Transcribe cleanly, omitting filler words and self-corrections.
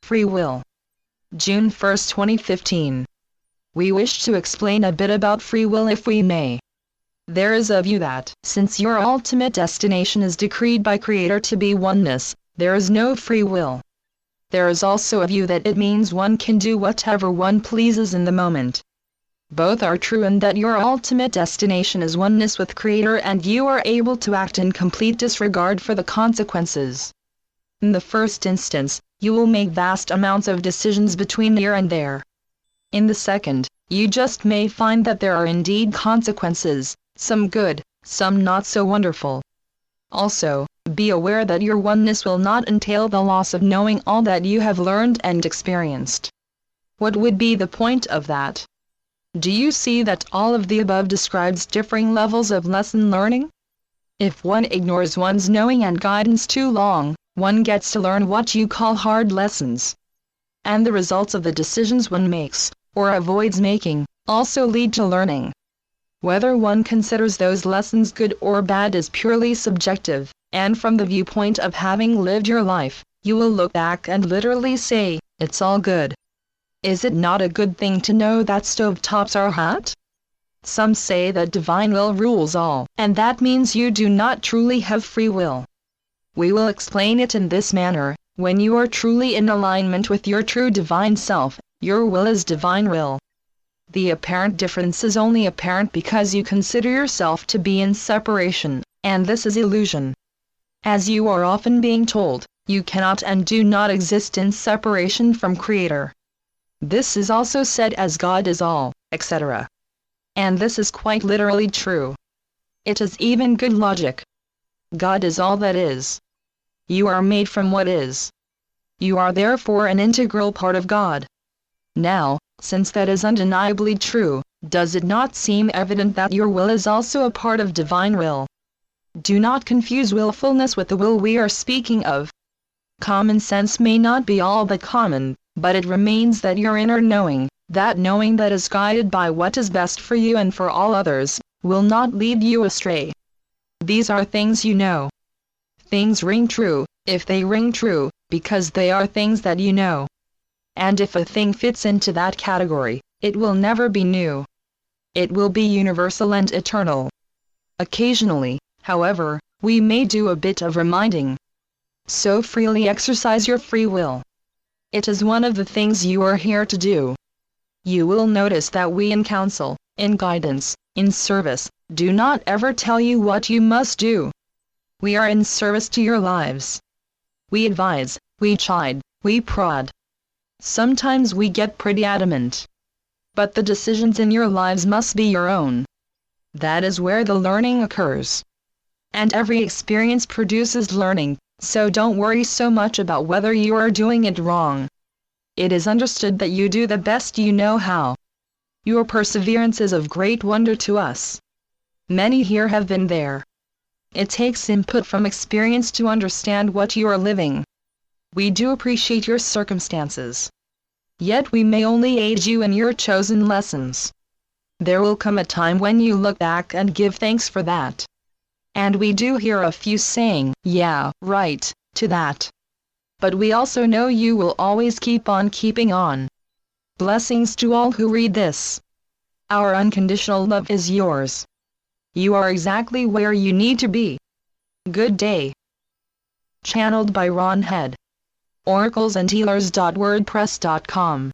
free will. June 1, 2015. We wish to explain a bit about free will if we may. There is a view that, since your ultimate destination is decreed by Creator to be oneness, there is no free will. There is also a view that it means one can do whatever one pleases in the moment. Both are true in that your ultimate destination is oneness with Creator and you are able to act in complete disregard for the consequences. In the first instance, you will make vast amounts of decisions between here and there. In the second, you just may find that there are indeed consequences, some good, some not so wonderful. Also, be aware that your oneness will not entail the loss of knowing all that you have learned and experienced. What would be the point of that? Do you see that all of the above describes differing levels of lesson learning? If one ignores one's knowing and guidance too long, one gets to learn what you call hard lessons. And the results of the decisions one makes, or avoids making, also lead to learning. Whether one considers those lessons good or bad is purely subjective, and from the viewpoint of having lived your life, you will look back and literally say, it's all good. Is it not a good thing to know that stovetops are hot? Some say that divine will rules all, and that means you do not truly have free will. We will explain it in this manner: when you are truly in alignment with your true divine self, your will is divine will. The apparent difference is only apparent because you consider yourself to be in separation, and this is illusion. As you are often being told, you cannot and do not exist in separation from Creator. This is also said as God is all, etc. And this is quite literally true. It is even good logic. God is all that is. You are made from what is. You are therefore an integral part of God. Now, since that is undeniably true, does it not seem evident that your will is also a part of divine will? Do not confuse willfulness with the will we are speaking of. Common sense may not be all that common, but it remains that your inner knowing, that knowing that is guided by what is best for you and for all others, will not lead you astray. These are things you know. Things ring true, if they ring true, because they are things that you know. And if a thing fits into that category, it will never be new. It will be universal and eternal. Occasionally, however, we may do a bit of reminding. So freely exercise your free will. It is one of the things you are here to do. You will notice that we in counsel, in guidance, in service, do not ever tell you what you must do. We are in service to your lives. We advise, we chide, we prod. Sometimes we get pretty adamant. But the decisions in your lives must be your own. That is where the learning occurs. And every experience produces learning, so don't worry so much about whether you are doing it wrong. It is understood that you do the best you know how. Your perseverance is of great wonder to us. Many here have been there. It takes input from experience to understand what you are living. We do appreciate your circumstances. Yet we may only aid you in your chosen lessons. There will come a time when you look back and give thanks for that. And we do hear a few saying, yeah, right, to that. But we also know you will always keep on keeping on. Blessings to all who read this. Our unconditional love is yours. You are exactly where you need to be. Good day. Channeled by Ron Head. oraclesandhealers.wordpress.com